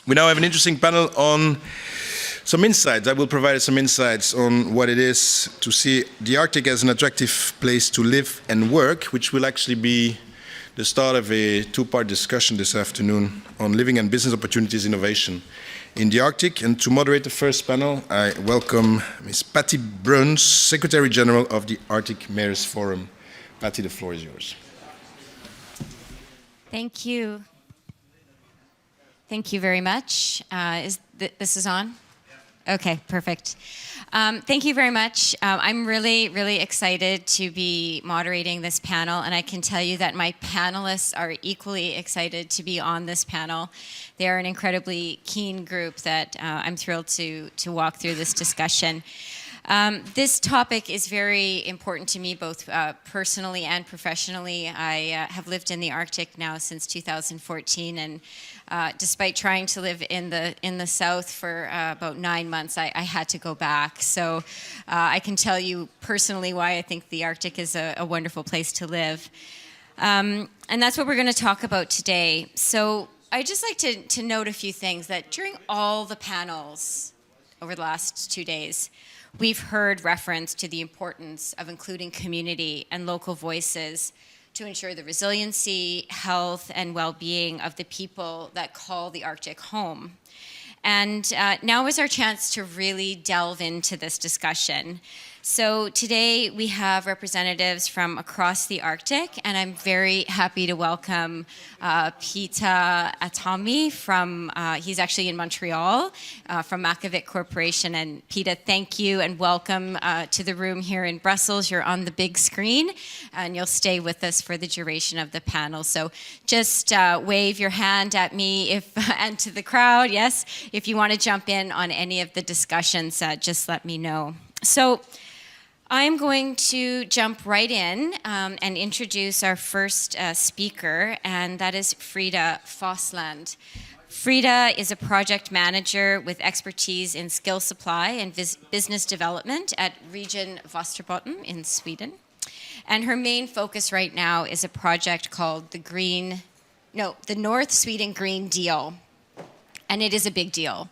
We now have an interesting panel on some insights. I will provide some insights on what it is to see the Arctic as an attractive place to live and work, which will actually be the start of a two-part discussion this afternoon on living and business opportunities innovation in the Arctic. And to moderate the first panel, I welcome Ms. Patti Bruns, Secretary General of the Arctic Mayors Forum. Patti, the floor is yours. Thank you. Thank you very much. This is on? Okay, perfect. Thank you very much. I'm really excited to be moderating this panel, and I can tell you that my panelists are equally excited to be on this panel. They are an incredibly keen group that I'm thrilled to walk through this discussion. This topic is very important to me, both personally and professionally. I have lived in the Arctic now since 2014, and despite trying to live in the south for about 9 months, I had to go back. So I can tell you personally why I think the Arctic is a wonderful place to live. And that's what we're going to talk about today. So I'd just like to note a few things, that during all the panels over the last 2 days, we've heard reference to the importance of including community and local voices to ensure the resiliency, health, and well-being of the people that call the Arctic home. And now is our chance to really delve into this discussion. So today we have representatives from across the Arctic, and I'm very happy to welcome Pita Aatami from, he's actually in Montreal, from Makivik Corporation. And Pita, thank you and welcome to the room here in Brussels. You're on the big screen, and you'll stay with us for the duration of the panel. So just wave your hand at me and to the crowd, yes. If you want to jump in on any of the discussions, just let me know. So I'm going to jump right in and introduce our first speaker, and that is Frida Fossland. Frida is a project manager with expertise in skill supply and business development at Region Västerbotten in Sweden. And her main focus right now is a project called the North Sweden Green Deal. And it is a big deal.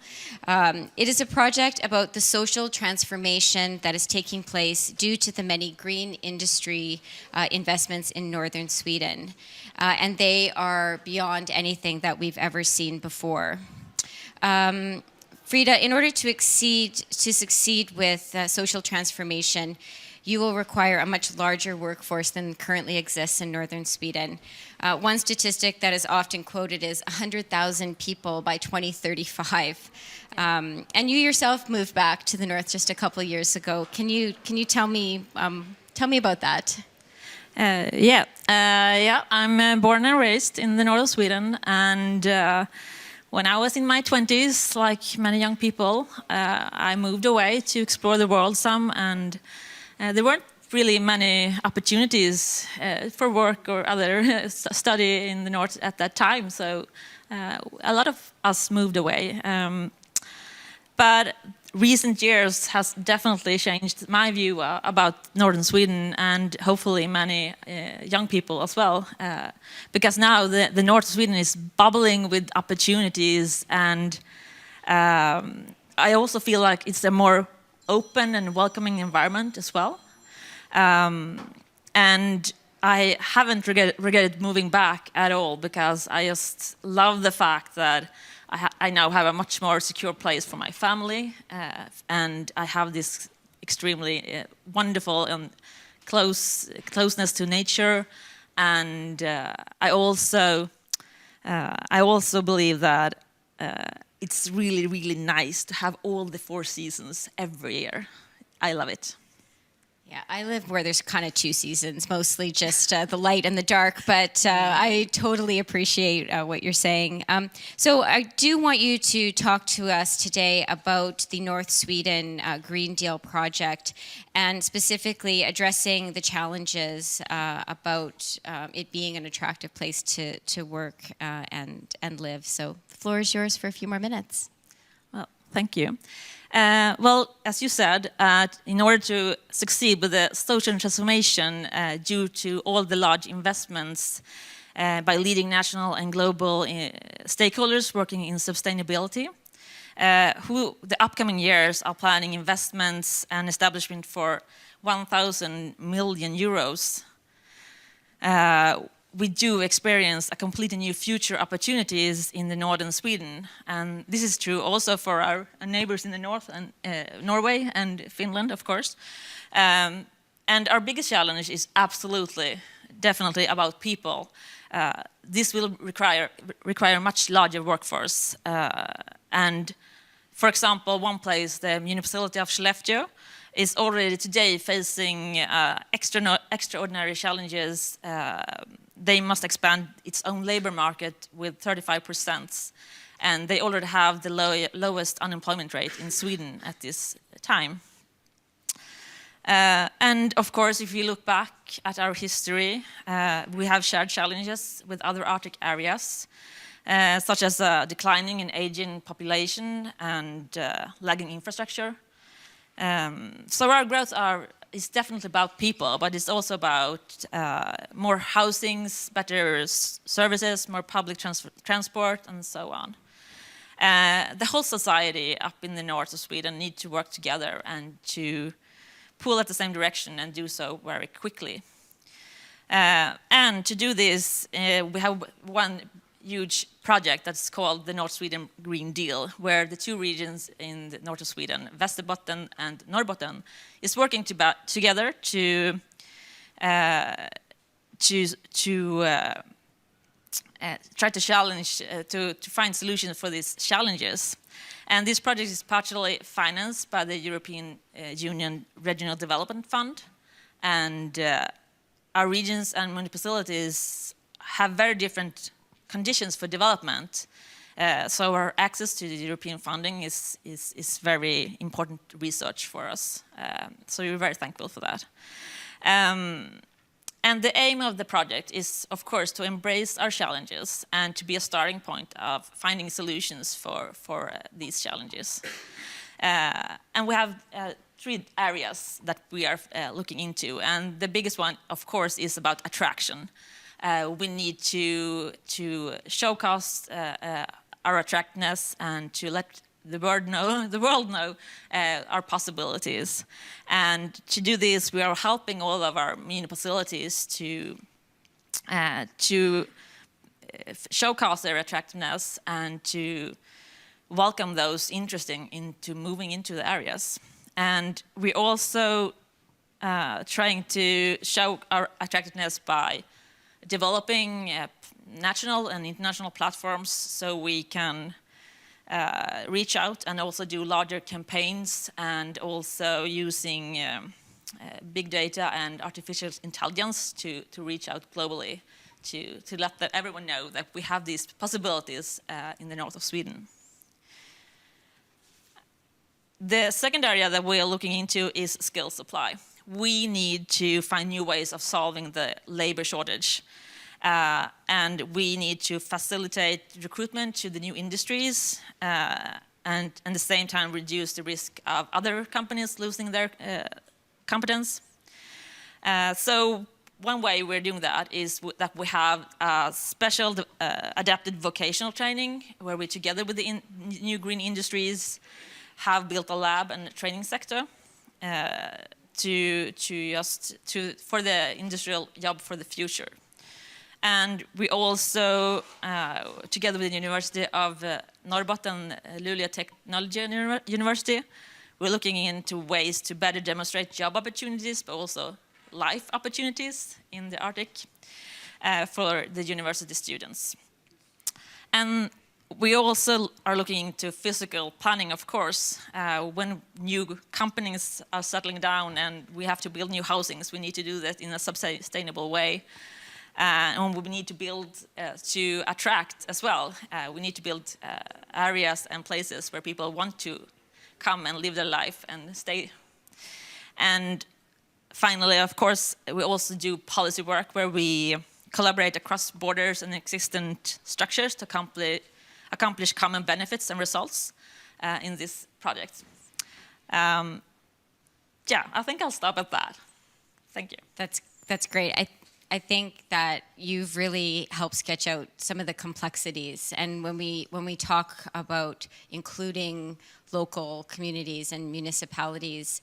It is a project about the social transformation that is taking place due to the many green industry investments in northern Sweden. And they are beyond anything that we've ever seen before. Frida, in order to succeed with social transformation, you will require a much larger workforce than currently exists in northern Sweden. One statistic that is often quoted is 100,000 people by 2035. And you yourself moved back to the north just a couple of years ago. Can you tell me about that? I'm born and raised in the north of Sweden, and when I was in my 20s, like many young people, I moved away to explore the world some, and there weren't really many opportunities for work or other study in the north at that time, so a lot of us moved away. But recent years has definitely changed my view about northern Sweden, and hopefully many young people as well, because now the north of Sweden is bubbling with opportunities, and I also feel like it's a more open and welcoming environment as well. And I haven't regretted moving back at all, because I just love the fact that I now have a much more secure place for my family, and I have this extremely wonderful and closeness to nature, and I also believe that it's really nice to have all the 4 seasons every year. I love it. Yeah, I live where there's kind of 2 seasons, mostly just the light and the dark, but I totally appreciate what you're saying. So I do want you to talk to us today about the North Sweden Green Deal project, and specifically addressing the challenges about it being an attractive place to work and live. So the floor is yours for a few more minutes. Well, thank you. Well, as you said, in order to succeed with the social transformation due to all the large investments by leading national and global stakeholders working in sustainability, who the upcoming years are planning investments and establishment for 1,000 million euros. We do experience a completely new future opportunities in the northern Sweden, and this is true also for our neighbors in the north, and Norway and Finland, of course. And our biggest challenge is absolutely, definitely about people. This will require much larger workforce. And for example, one place, the municipality of Skellefteå, is already today facing extraordinary challenges. They must expand its own labor market with 35%. And they already have the lowest unemployment rate in Sweden at this time. And of course, if you look back at our history, we have shared challenges with other Arctic areas, such as declining and aging population and lagging infrastructure. So our growth is definitely about people, but it's also about more housings, better services, more public transport, and so on. The whole society up in the north of Sweden need to work together and to pull at the same direction and do so very quickly. And to do this, we have one huge project that's called the North Sweden Green Deal, where the two regions in the north of Sweden, Västerbotten and Norrbotten, is working together to try to challenge, to find solutions for these challenges. And this project is partially financed by the European Union Regional Development Fund. And our regions and municipalities have very different conditions for development. So our access to the European funding is very important research for us. So we're very thankful for that. And the aim of the project is, of course, to embrace our challenges and to be a starting point of finding solutions for these challenges. And we have 3 areas that we are looking into. And the biggest one, of course, is about attraction. We need to showcase our attractiveness and to let the world know our possibilities. And to do this, we are helping all of our municipalities to showcase their attractiveness and to welcome those interested into moving into the areas. And we also trying to show our attractiveness by developing national and international platforms so we can reach out and also do larger campaigns, and also using big data and artificial intelligence to reach out globally to let everyone know that we have these possibilities in the north of Sweden. The second area that we are looking into is skill supply. We need to find new ways of solving the labor shortage. And we need to facilitate recruitment to the new industries and at the same time reduce the risk of other companies losing their competence. So one way we're doing that is that we have a special adapted vocational training where we, together with the new green industries, have built a lab and a training sector for the industrial job for the future. And we also, together with the University of Norrbotten, Luleå Technology University, we're looking into ways to better demonstrate job opportunities, but also life opportunities in the Arctic for the university students. And we also are looking into physical planning, of course. When new companies are settling down and we have to build new housings, we need to do that in a sustainable way. And we need to build to attract as well. We need to build areas and places where people want to come and live their life and stay. And finally, of course, we also do policy work where we collaborate across borders and existent structures to accomplish common benefits and results in this project. Yeah, I think I'll stop at that. Thank you. That's great. I think that you've really helped sketch out some of the complexities. And when we talk about including local communities and municipalities,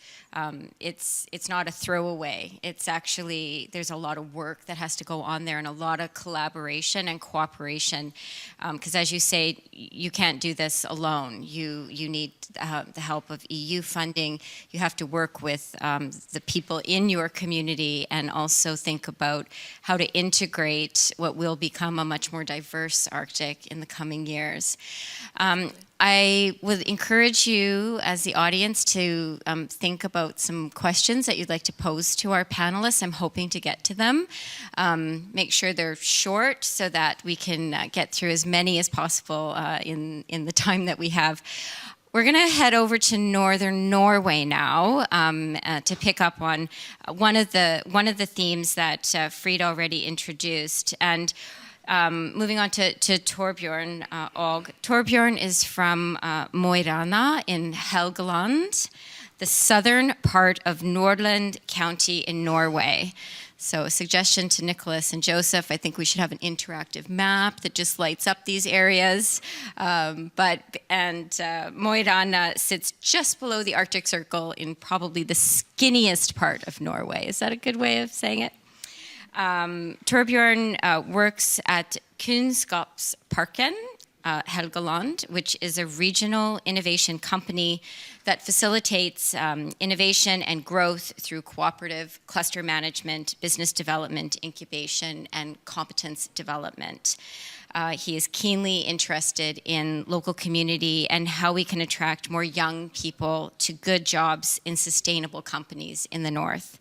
it's not a throwaway. It's actually, there's a lot of work that has to go on there and a lot of collaboration and cooperation. Because as you say, you can't do this alone. You need the help of EU funding. You have to work with the people in your community and also think about how to integrate what will become a much more diverse Arctic in the coming years. I would encourage you as the audience to think about some questions that you'd like to pose to our panelists. I'm hoping to get to them. Make sure they're short so that we can get through as many as possible in the time that we have. We're going to head over to northern Norway now to pick up on one of the themes that Frida already introduced. And moving on to Torbjørn Og. Torbjørn is from Márjá in Helgeland, the southern part of Nordland County in Norway. So a suggestion to Nicolas and Joseph, I think we should have an interactive map that just lights up these areas. Márjá sits just below the Arctic Circle in probably the skinniest part of Norway. Is that a good way of saying it? Torbjørn works at Kunnskapsparken, Helgeland, which is a regional innovation company that facilitates innovation and growth through cooperative cluster management, business development, incubation, and competence development. He is keenly interested in local community and how we can attract more young people to good jobs in sustainable companies in the north.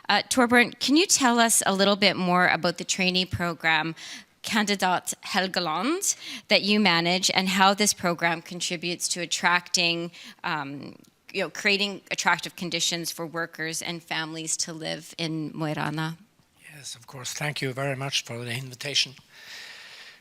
Torbjørn, can you tell us a little bit more about the trainee program Kandidat Helgeland that you manage and how this program contributes to attracting, creating attractive conditions for workers and families to live in Márjá? Yes, of course. Thank you very much for the invitation.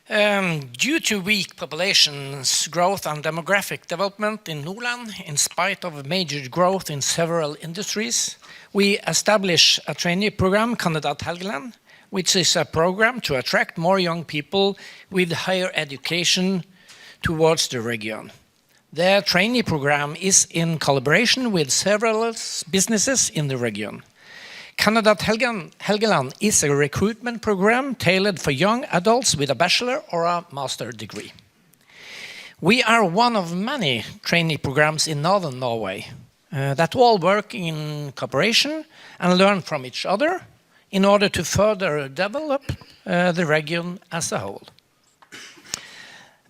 Due to weak populations growth and demographic development in Nordland, in spite of major growth in several industries, we establish a trainee program, Kandidat Helgeland, which is a program to attract more young people with higher education towards the region. The trainee program is in collaboration with several businesses in the region. Kandidat Helgeland is a recruitment program tailored for young adults with a bachelor or a master degree. We are one of many trainee programs in northern Norway that all work in cooperation and learn from each other in order to further develop the region as a whole.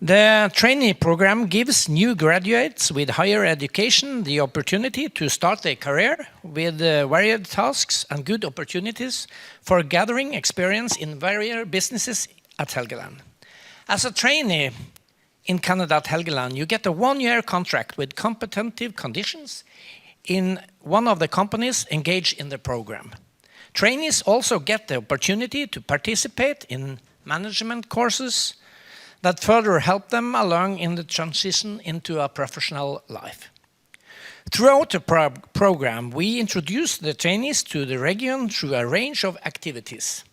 The trainee program gives new graduates with higher education the opportunity to start their career with varied tasks and good opportunities for gathering experience in various businesses at Helgeland. As a trainee in Kandidat Helgeland, you get a one-year contract with competitive conditions in one of the companies engaged in the program. Trainees also get the opportunity to participate in management courses that further help them along in the transition into a professional life. Throughout the program, we introduce the trainees to the region through a range of activities.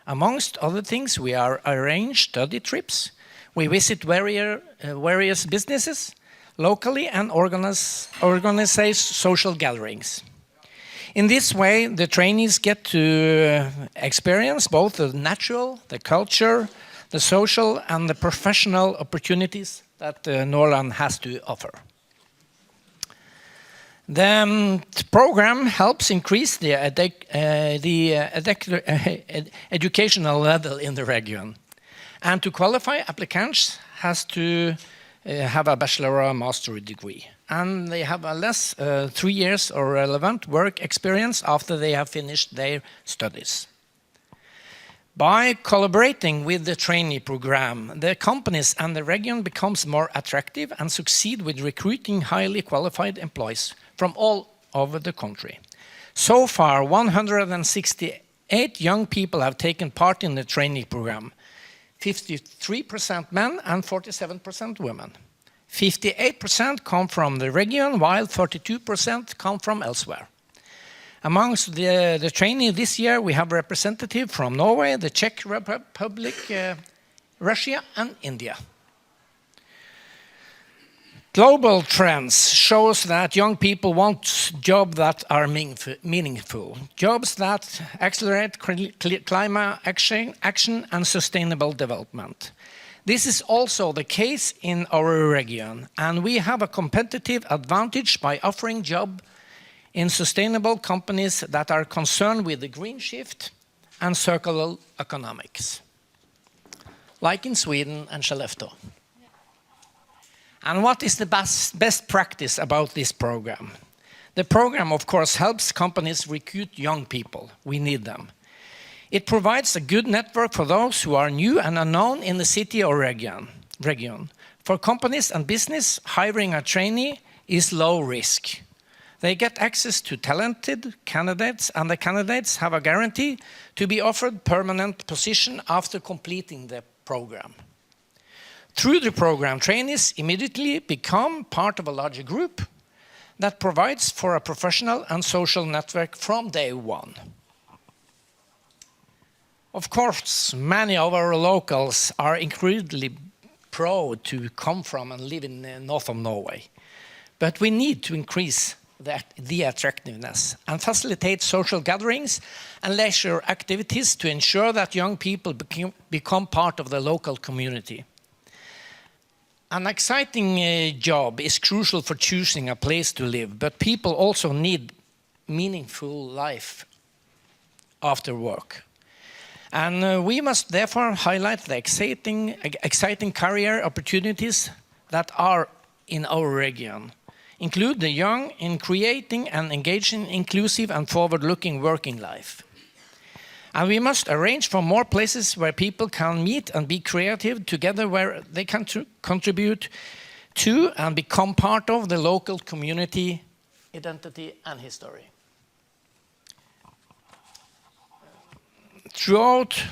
Amongst other things, we arrange study trips, we visit various businesses locally and organize social gatherings. In this way, the trainees get to experience both the natural, the culture, the social and the professional opportunities that Nordland has to offer. The program helps increase the educational level in the region. And to qualify, applicants has to have a bachelor or a master degree. And they have a less 3 years or relevant work experience after they have finished their studies. By collaborating with the trainee program, the companies and the region becomes more attractive and succeed with recruiting highly qualified employees from all over the country. So far, 168 young people have taken part in the trainee program, 53% men and 47% women. 58% come from the region, while 42% come from elsewhere. Amongst the trainees this year, we have representatives from Norway, the Czech Republic, Russia, and India. Global trends shows that young people want jobs that are meaningful, jobs that accelerate climate action and sustainable development. This is also the case in our region, and we have a competitive advantage by offering jobs in sustainable companies that are concerned with the green shift and circular economics, like in Sweden and Skellefteå. And what is the best practice about this program? The program, of course, helps companies recruit young people. We need them. It provides a good network for those who are new and unknown in the city or region. For companies and business, hiring a trainee is low risk. They get access to talented candidates, and the candidates have a guarantee to be offered permanent position after completing the program. Through the program, trainees immediately become part of a larger group that provides for a professional and social network from day one. Of course, many of our locals are incredibly proud to come from and live in the north of Norway. But we need to increase the attractiveness and facilitate social gatherings and leisure activities to ensure that young people become part of the local community. An exciting job is crucial for choosing a place to live, but people also need meaningful life after work. And we must therefore highlight the exciting career opportunities that are in our region, include the young in creating and engaging inclusive and forward-looking working life. And we must arrange for more places where people can meet and be creative together, where they can contribute to and become part of the local community, identity and history. Throughout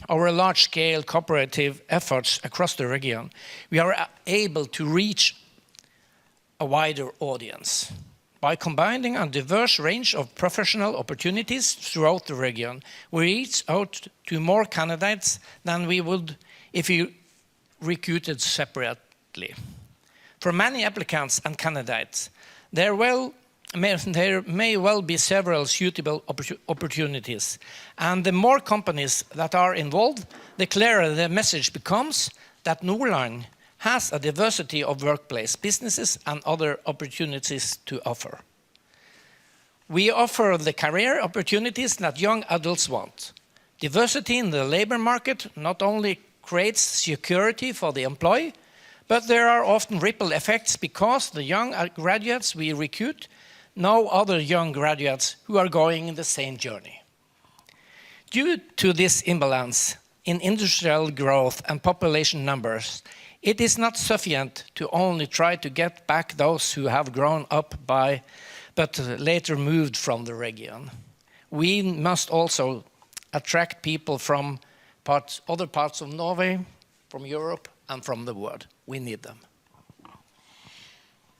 our large-scale cooperative efforts across the region, we are able to reach a wider audience. By combining a diverse range of professional opportunities throughout the region, we reach out to more candidates than we would if we recruited separately. For many applicants and candidates, there may well be several suitable opportunities, and the more companies that are involved, the clearer the message becomes that Nordland has a diversity of workplace, businesses and other opportunities to offer. We offer the career opportunities that young adults want. Diversity in the labor market not only creates security for the employee, but there are often ripple effects because the young graduates we recruit know other young graduates who are going the same journey. Due to this imbalance in industrial growth and population numbers, it is not sufficient to only try to get back those who have grown up but later moved from the region. We must also attract people from other parts of Norway, from Europe, and from the world. We need them.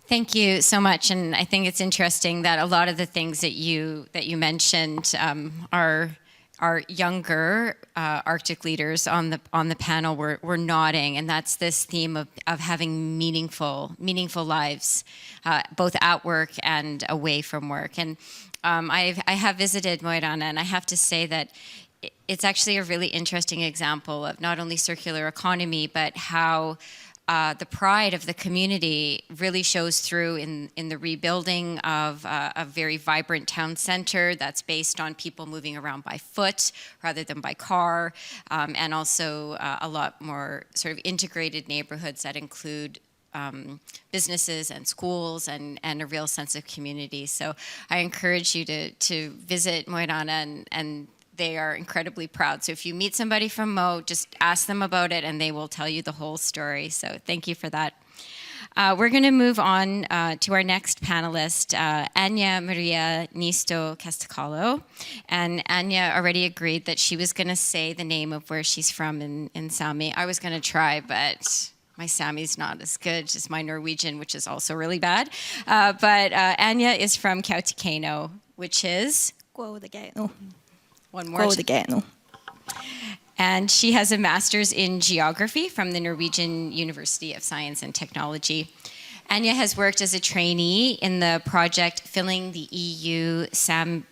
Thank you so much, and I think it's interesting that a lot of the things that you mentioned our younger Arctic leaders on the panel were nodding, and that's this theme of having meaningful lives, both at work and away from work. And I have visited Márjá, and I have to say that it's actually a really interesting example of not only circular economy, but how the pride of the community really shows through in the rebuilding of a very vibrant town center that's based on people moving around by foot rather than by car, and also a lot more sort of integrated neighborhoods that include businesses and schools and a real sense of community. So I encourage you to visit Márjá, and they are incredibly proud. So if you meet somebody from Mo, just ask them about it and they will tell you the whole story. So thank you for that. We're going to move on to our next panelist, Anja, Márjá, Nystø, Keskitalo. And Anja already agreed that she was going to say the name of where she's from in Saami. I was going to try, but My Saami's not as good as my Norwegian, which is also really bad. But Anja is from Kautokeino, which is... One more. And she has a master's in geography from the Norwegian University of Science and Technology. Anja has worked as a trainee in the project Filling the EU Saami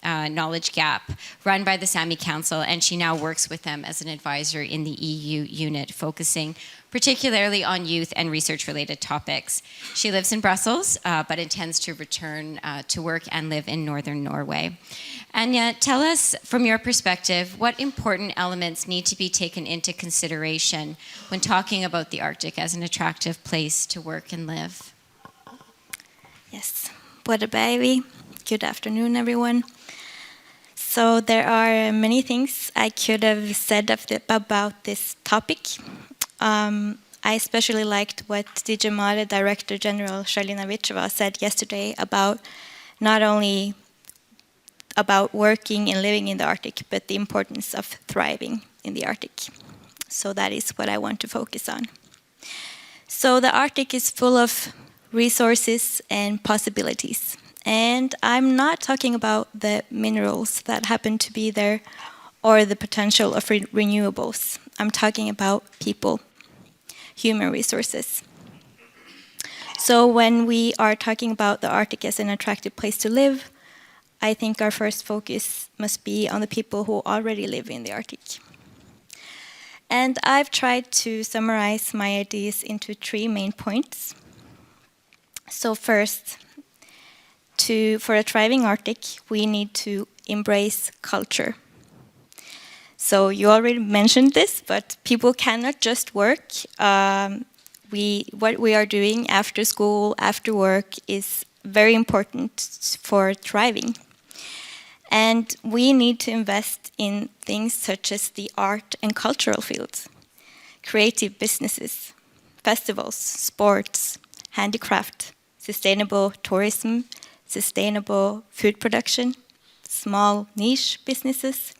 knowledge gap, run by the Saami Council, and she now works with them as an advisor in the EU unit, focusing particularly on youth and research-related topics. She lives in Brussels, but intends to return to work and live in northern Norway. Anja, tell us, from your perspective, what important elements need to be taken into consideration when talking about the Arctic as an attractive place to work and live? Yes, what a baby. Good afternoon, everyone. So there are many things I could have said about this topic. I especially liked what DG Mare Director General Shalina Vicheva said yesterday about not only about working and living in the Arctic, but the importance of thriving in the Arctic. So that is what I want to focus on. So the Arctic is full of resources and possibilities. And I'm not talking about the minerals that happen to be there or the potential of renewables. I'm talking about people, human resources. So when we are talking about the Arctic as an attractive place to live, I think our first focus must be on the people who already live in the Arctic. And I've tried to summarize my ideas into 3 main points. So first, for a thriving Arctic, we need to embrace culture. So you already mentioned this, but people cannot just work. What we are doing after school, after work, is very important for thriving. And we need to invest in things such as the art and cultural fields, creative businesses, festivals, sports, handicraft, sustainable tourism, sustainable food production, small niche businesses.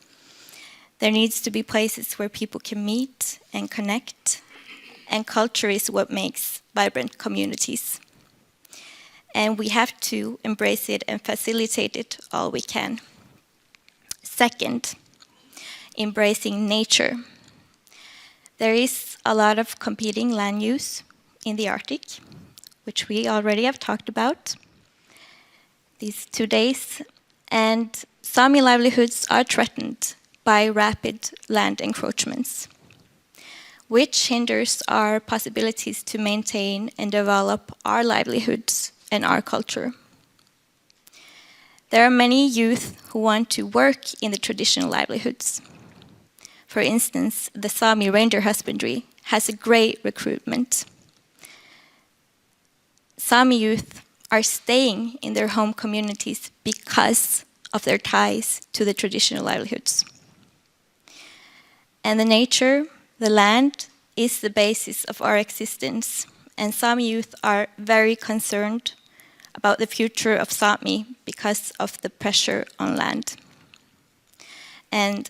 There needs to be places where people can meet and connect, and culture is what makes vibrant communities. And we have to embrace it and facilitate it all we can. Second, embracing nature. There is a lot of competing land use in the Arctic, which we already have talked about these 2 days, and Saami livelihoods are threatened by rapid land encroachments, which hinders our possibilities to maintain and develop our livelihoods and our culture. There are many youth who want to work in the traditional livelihoods. For instance, the Saami reindeer husbandry has a great recruitment. Saami youth are staying in their home communities because of their ties to the traditional livelihoods. And the nature, the land, is the basis of our existence, and Saami youth are very concerned about the future of Saami because of the pressure on land. And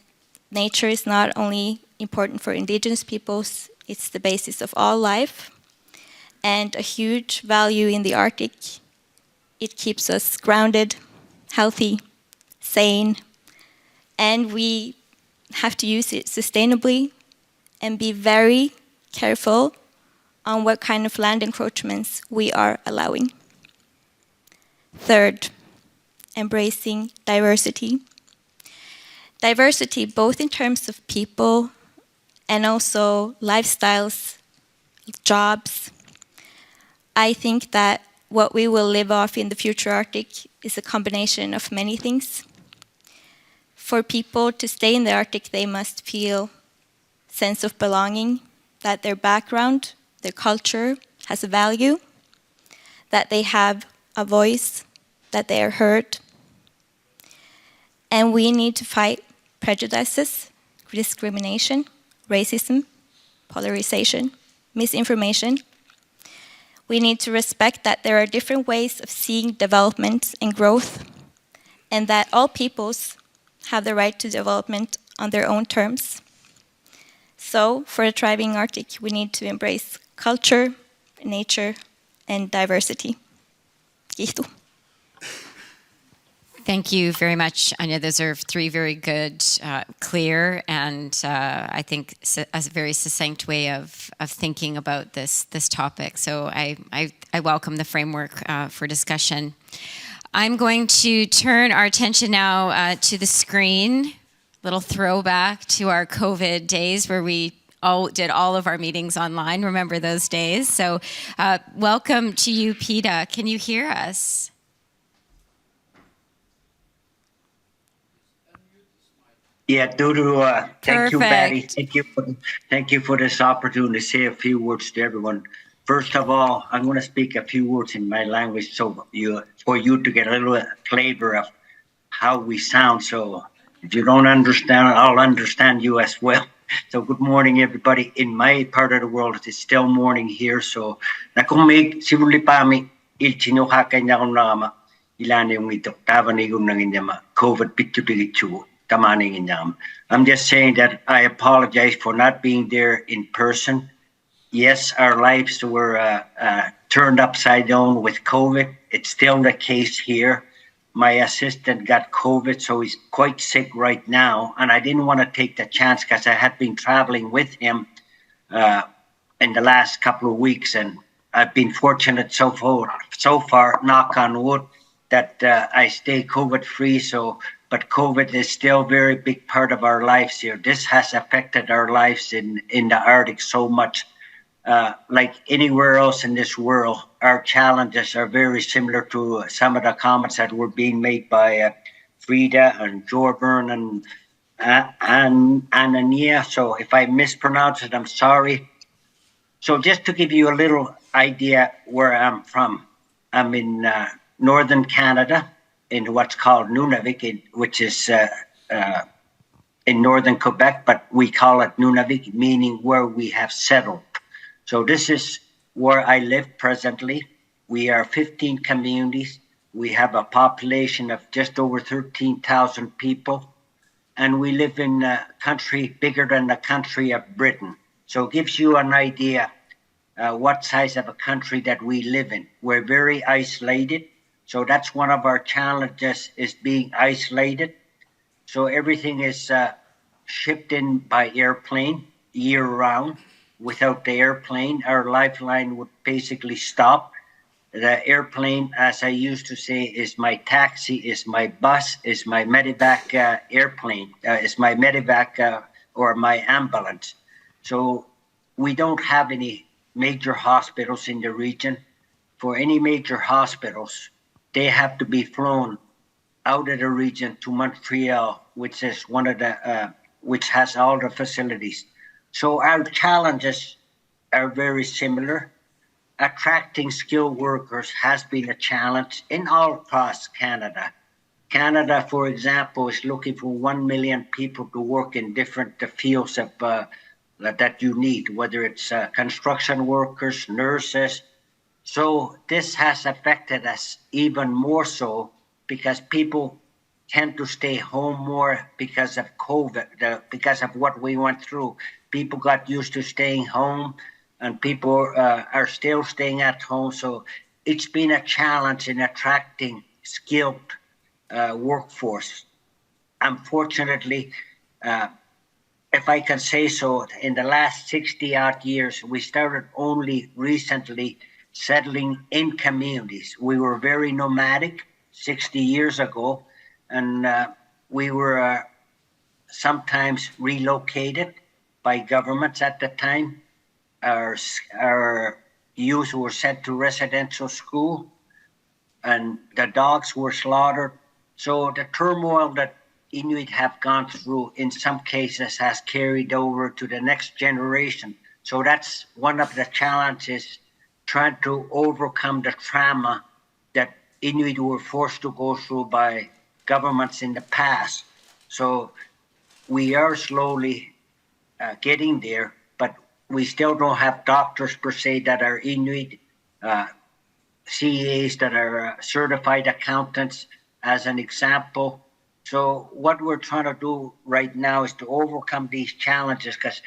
nature is not only important for indigenous peoples, it's the basis of all life, and a huge value in the Arctic. It keeps us grounded, healthy, sane, and we have to use it sustainably and be very careful on what kind of land encroachments we are allowing. Third, embracing diversity. Diversity both in terms of people and also lifestyles, jobs. I think that what we will live off in the future Arctic is a combination of many things. For people to stay in the Arctic, they must feel sense of belonging, that their background, their culture has a value, that they have a voice, that they are heard. And we need to fight prejudices, discrimination, racism, polarization, misinformation. We need to respect that there are different ways of seeing development and growth, and that all peoples have the right to development on their own terms. So, for a thriving Arctic, we need to embrace culture, nature, and diversity. Kiitos. Thank you very much, Anja. Those are three very good, clear, and I think a very succinct way of thinking about this topic. So I welcome the framework for discussion. I'm going to turn our attention now to the screen. Little throwback to our COVID days where we did all of our meetings online. Remember those days? So welcome to you, Pita. Can you hear us? Yeah, thank you, Patti. Perfect. Thank you for this opportunity to say a few words to everyone. First of all, I'm going to speak a few words in my language for you to get a little flavor of how we sound. So if you don't understand, I'll understand you as well. So good morning, everybody. In my part of the world, it's still morning here. So nakumig sivulipami ilchino hakanya nama ilani yung ito tavani yung nanginyama COVID pitutigichu. I'm just saying that I apologize for not being there in person. Yes, our lives were turned upside down with COVID. It's still the case here. My assistant got COVID, so he's quite sick right now. And I didn't want to take the chance because I had been traveling with him in the last couple of weeks. And I've been fortunate so far, knock on wood, that I stay COVID-free. But COVID is still a very big part of our lives here. This has affected our lives in the Arctic so much. Like anywhere else in this world, our challenges are very similar to some of the comments that were being made by Frida and Torbjørn and Anja. So if I mispronounce it, I'm sorry. So just to give you a little idea where I'm from, I'm in northern Canada, in what's called Nunavik, which is in northern Quebec, but we call it Nunavik, meaning where we have settled. So this is where I live presently. We are 15 communities. We have a population of just over 13,000 people, and we live in a country bigger than the country of Britain. So it gives you an idea what size of a country that we live in. We're very isolated. So that's one of our challenges, is being isolated. So everything is shipped in by airplane year round. Without the airplane, our lifeline would basically stop. The airplane, as I used to say, is my taxi, is my bus, is my medevac airplane, is my medevac or my ambulance. So we don't have any major hospitals in the region. For any major hospitals, they have to be flown out of the region to Montreal, which is one of the which has all the facilities. So our challenges are very similar. Attracting skilled workers has been a challenge in all across Canada. Canada, for example, is looking for 1 million people to work in different fields of that you need, whether it's construction workers, nurses. So this has affected us even more so because people tend to stay home more because of COVID, because of what we went through. People got used to staying home, and people are still staying at home. So it's been a challenge in attracting skilled workforce. Unfortunately, if I can say so, in the last 60 odd years, we started only recently settling in communities. We were very nomadic 60 years ago, and we were sometimes relocated by governments at the time. Our youth were sent to residential school, and the dogs were slaughtered. So the turmoil that Inuit have gone through in some cases has carried over to the next generation. So that's one of the challenges, trying to overcome the trauma that Inuit were forced to go through by governments in the past. So we are slowly getting there, but we still don't have doctors per se that are Inuit, CAs that are certified accountants, as an example. So what we're trying to do right now is to overcome these challenges, because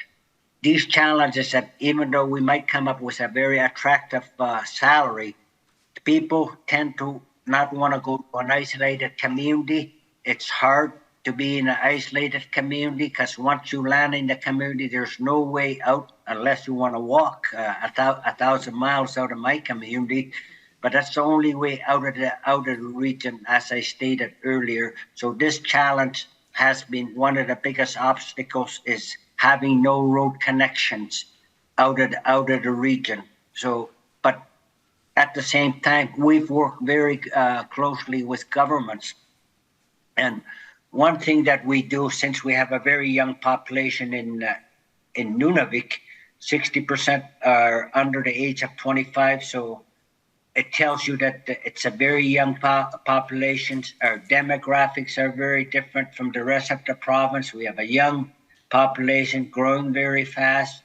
these challenges that even though we might come up with a very attractive salary, people tend to not want to go to an isolated community. It's hard to be in an isolated community because once you land in the community, there's no way out unless you want to walk 1,000 miles out of my community. But that's the only way out of the region, as I stated earlier. So this challenge has been one of the biggest obstacles is having no road connections out of the region. So, but at the same time, we've worked very closely with governments. And one thing that we do, since we have a very young population in Nunavik, 60% are under the age of 25. So it tells you that it's a very young population. Our demographics are very different from the rest of the province. We have a young population growing very fast.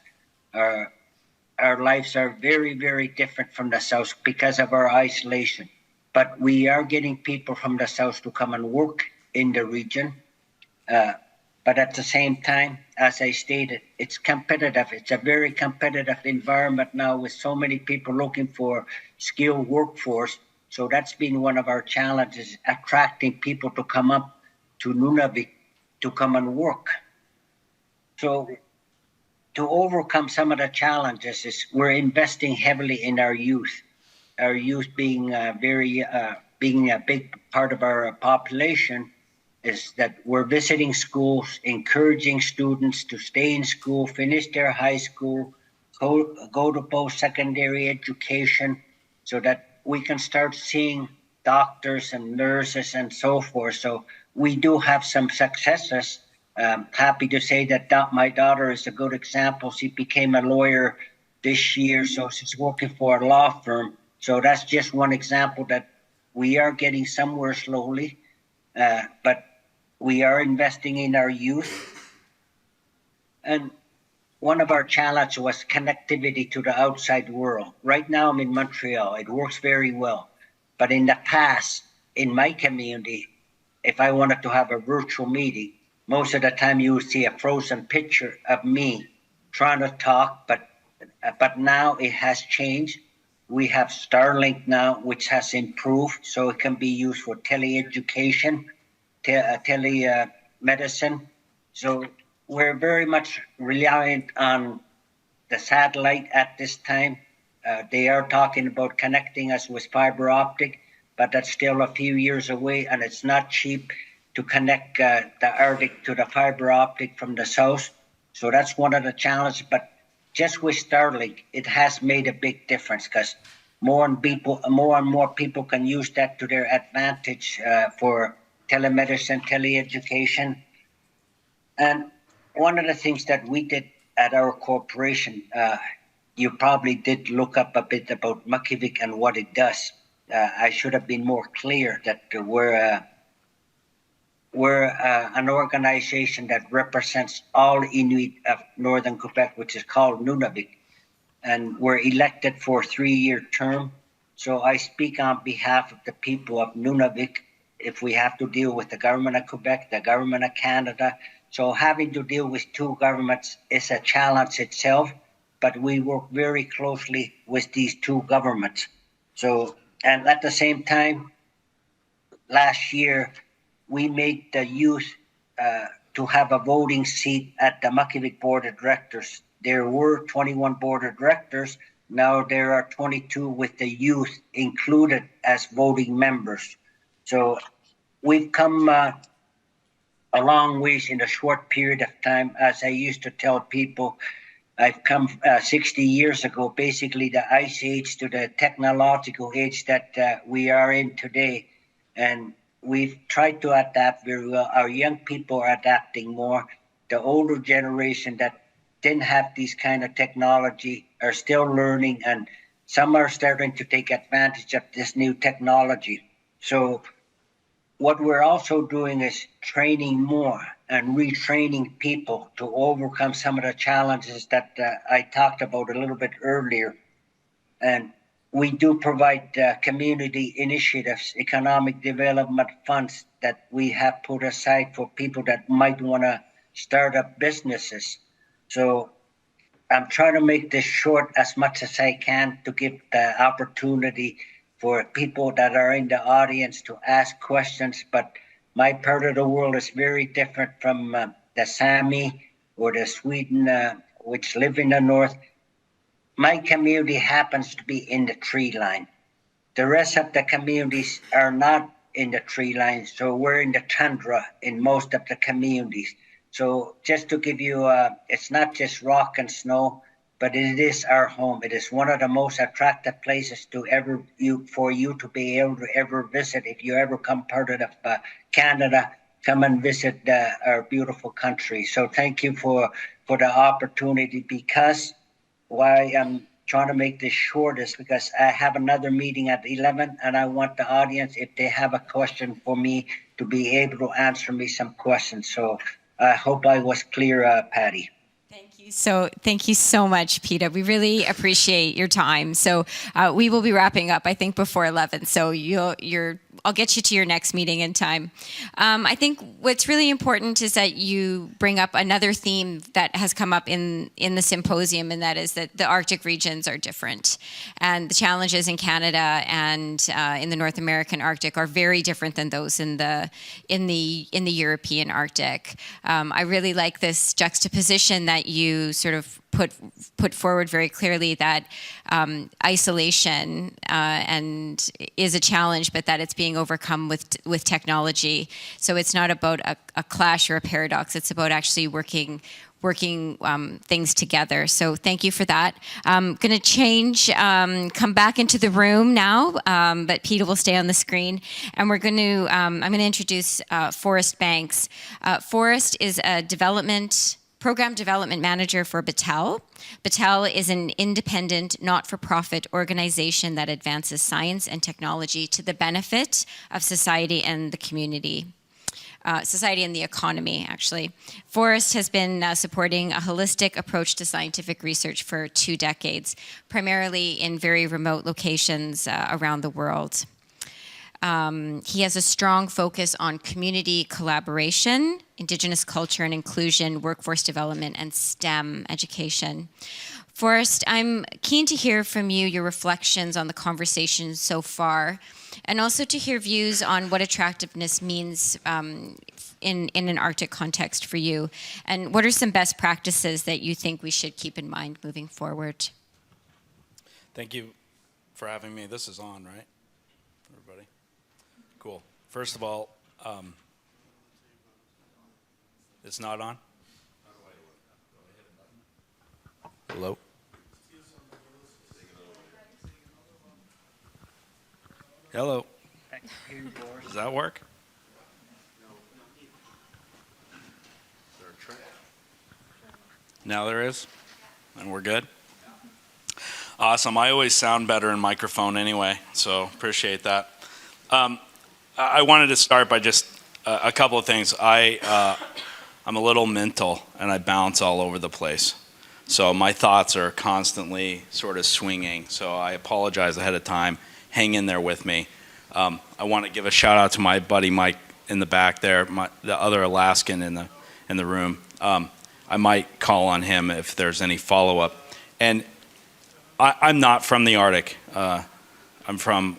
Our lives are very, very different from the south because of our isolation. But we are getting people from the south to come and work in the region. But at the same time, as I stated, it's competitive. It's a very competitive environment now with so many people looking for skilled workforce. So that's been one of our challenges, attracting people to come up to Nunavik to come and work. So to overcome some of the challenges is we're investing heavily in our youth. Our youth being being a big part of our population, is that we're visiting schools, encouraging students to stay in school, finish their high school, go to post-secondary education, so that we can start seeing doctors and nurses and so forth. So we do have some successes. Happy to say that my daughter is a good example. She became a lawyer this year, so she's working for a law firm. So that's just one example that we are getting somewhere slowly, but we are investing in our youth. And one of our challenges was connectivity to the outside world. Right now I'm in Montreal. It works very well. But in the past, in my community, if I wanted to have a virtual meeting, most of the time you would see a frozen picture of me trying to talk, but now it has changed. We have Starlink now, which has improved, so it can be used for teleeducation, telemedicine. So we're very much reliant on the satellite at this time. They are talking about connecting us with fiber optic, but that's still a few years away, and it's not cheap to connect the Arctic to the fiber optic from the south. So that's one of the challenges. But just with Starlink, it has made a big difference because more and more people can use that to their advantage for telemedicine, teleeducation. And one of the things that we did at our corporation, you probably did look up a bit about Makivik and what it does. I should have been more clear that we're an organization that represents all Inuit of Northern Quebec, which is called Nunavik. And we're elected for a 3-year term. So I speak on behalf of the people of Nunavik. If we have to deal with the government of Quebec, the government of Canada. So having to deal with two governments is a challenge itself, but we work very closely with these two governments. So, and at the same time, last year, we made the youth to have a voting seat at the Makivik Board of Directors. There were 21 Board of Directors. Now there are 22 with the youth included as voting members. So we've come a long ways in a short period of time. As I used to tell people, I've come 60 years ago, basically the ice age to the technological age that we are in today. And we've tried to adapt very well. Our young people are adapting more. The older generation that didn't have these kind of technology are still learning, and some are starting to take advantage of this new technology. So what we're also doing is training more and retraining people to overcome some of the challenges that I talked about a little bit earlier. And we do provide community initiatives, economic development funds that we have put aside for people that might want to start up businesses. So I'm trying to make this short as much as I can to give the opportunity for people that are in the audience to ask questions. But my part of the world is very different from the Saami or the Sweden, which live in the north. My community happens to be in the tree line. The rest of the communities are not in the tree line, so we're in the tundra in most of the communities. So just to give you, it's not just rock and snow, but it is our home. It is one of the most attractive places for you to be able to ever visit. If you ever come part of Canada, come and visit our beautiful country. So thank you for the opportunity, because why I'm trying to make this short is because I have another meeting at 11, and I want the audience, if they have a question for me, to be able to answer me some questions. So I hope I was clear, Patti. Thank you so much, Pita. We really appreciate your time. So we will be wrapping up, I think, before 11. So I'll get you to your next meeting in time. I think what's really important is that you bring up another theme that has come up in the symposium, and that is that the Arctic regions are different, and the challenges in Canada and in the North American Arctic are very different than those in the European Arctic. I really like this juxtaposition that you sort of put forward very clearly, that isolation and is a challenge, but that it's being overcome with technology. So it's not about a clash or a paradox. It's about actually working things together. So thank you for that. I'm going to come back into the room now, but Pita will stay on the screen. And we're going to, I'm going to introduce Forrest Banks. Forrest is a Program Development Manager for Battelle. Battelle is an independent, not-for-profit organization that advances science and technology to the benefit of society and the community. Society and the economy, actually. Forrest has been supporting a holistic approach to scientific research for 2 decades, primarily in very remote locations around the world. He has a strong focus on community collaboration, Indigenous culture and inclusion, workforce development, and STEM education. Forrest, I'm keen to hear from you your reflections on the conversation so far, and also to hear views on what attractiveness means in an Arctic context for you, and what are some best practices that you think we should keep in mind moving forward? Thank you for having me. This is on, right? Everybody? Cool. First of all, it's not on? Hello? Hello? Does that work? Now there is? And we're good? Awesome. I always sound better in microphone anyway, so appreciate that. I wanted to start by just a couple of things. I'm a little mental, and I bounce all over the place. So my thoughts are constantly sort of swinging, so I apologize ahead of time. Hang in there with me. I want to give a shout out to my buddy Mike in the back there, the other Alaskan in the room. I might call on him if there's any follow-up. And I'm not from the Arctic. I'm from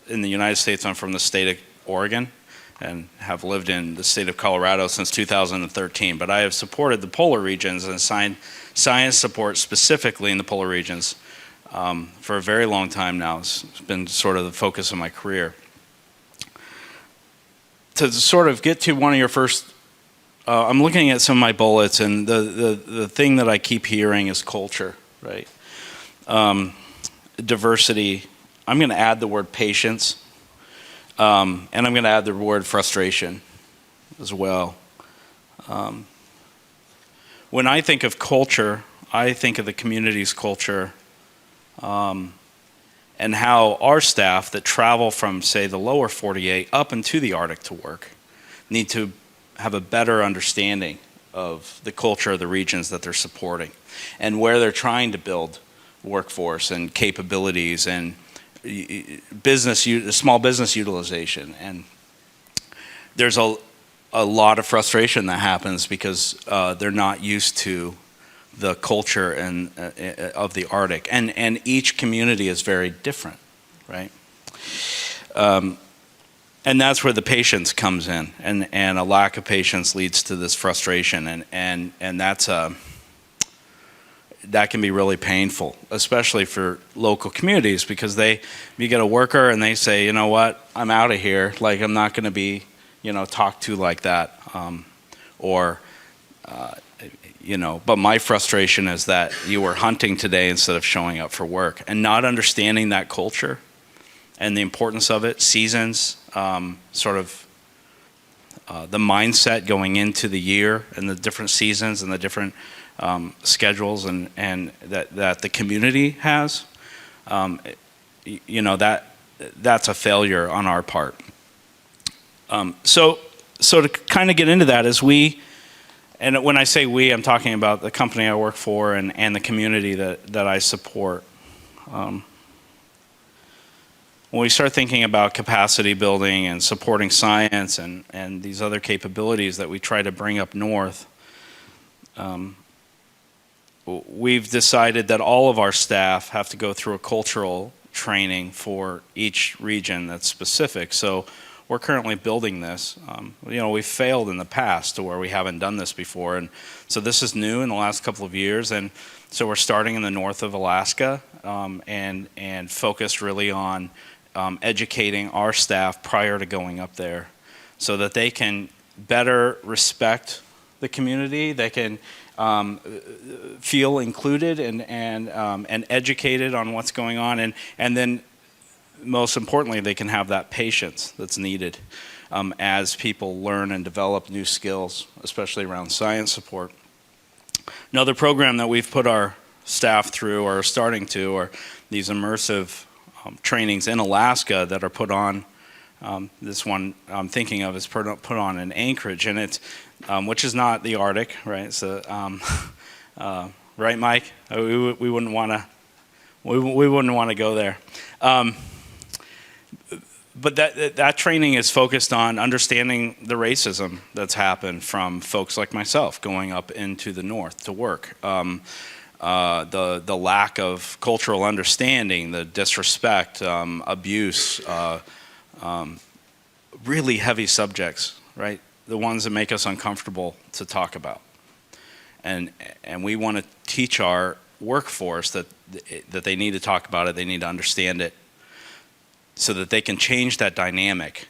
in the United States, I'm from the state of Oregon and have lived in the state of Colorado since 2013. But I have supported the polar regions and assigned science support specifically in the polar regions for a very long time now. It's been sort of the focus of my career. To sort of get to one of your first, I'm looking at some of my bullets, and the thing that I keep hearing is culture, right? Diversity. I'm going to add the word patience, and I'm going to add the word frustration as well. When I think of culture, I think of the community's culture, and how our staff that travel from, say, the lower 48 up into the Arctic to work need to have a better understanding of the culture of the regions that they're supporting and where they're trying to build workforce and capabilities and small business utilization. And there's a lot of frustration that happens because they're not used to the culture and of the Arctic, and each community is very different, right? And that's where the patience comes in, and a lack of patience leads to this frustration, and that's that can be really painful, especially for local communities, because you get a worker and they say, you know what, I'm out of here, like I'm not going to be, talked to like that, but my frustration is that you were hunting today instead of showing up for work, and not understanding that culture and the importance of it, seasons, the mindset going into the year and the different seasons and the different schedules and that the community has, that's a failure on our part. So to kind of get into that is and when I say we, I'm talking about the company I work for and the community that I support. When we start thinking about capacity building and supporting science and these other capabilities that we try to bring up north, we've decided that all of our staff have to go through a cultural training for each region that's specific. So we're currently building this. We've failed in the past to where we haven't done this before. And so this is new in the last couple of years. And so we're starting in the north of Alaska and focused really on educating our staff prior to going up there so that they can better respect the community. They can feel included and educated on what's going on, and then most importantly, they can have that patience that's needed as people learn and develop new skills, especially around science support. Another program that we've put our staff through or are starting to are these immersive trainings in Alaska that are put on. This one I'm thinking of is put on in Anchorage, and it's which is not the Arctic, right? So, right, Mike? We wouldn't want to go there. But that training is focused on understanding the racism that's happened from folks like myself going up into the north to work. The lack of cultural understanding, the disrespect, abuse, really heavy subjects, right? The ones that make us uncomfortable to talk about. And we want to teach our workforce that they need to talk about it, they need to understand it, so that they can change that dynamic,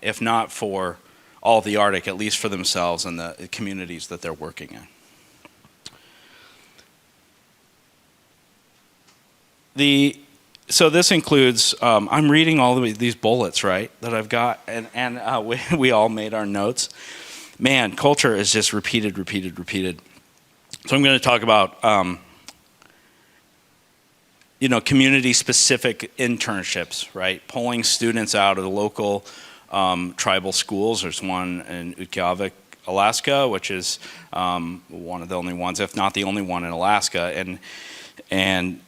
if not for all of the Arctic, at least for themselves and the communities that they're working in. So this includes, I'm reading all of these bullets, right, that I've got, and we all made our notes. Man, culture is just repeated. So I'm going to talk about, community-specific internships, right? Pulling students out of the local tribal schools. There's one in Makivik, Alaska, which is one of the only ones, if not the only one in Alaska, and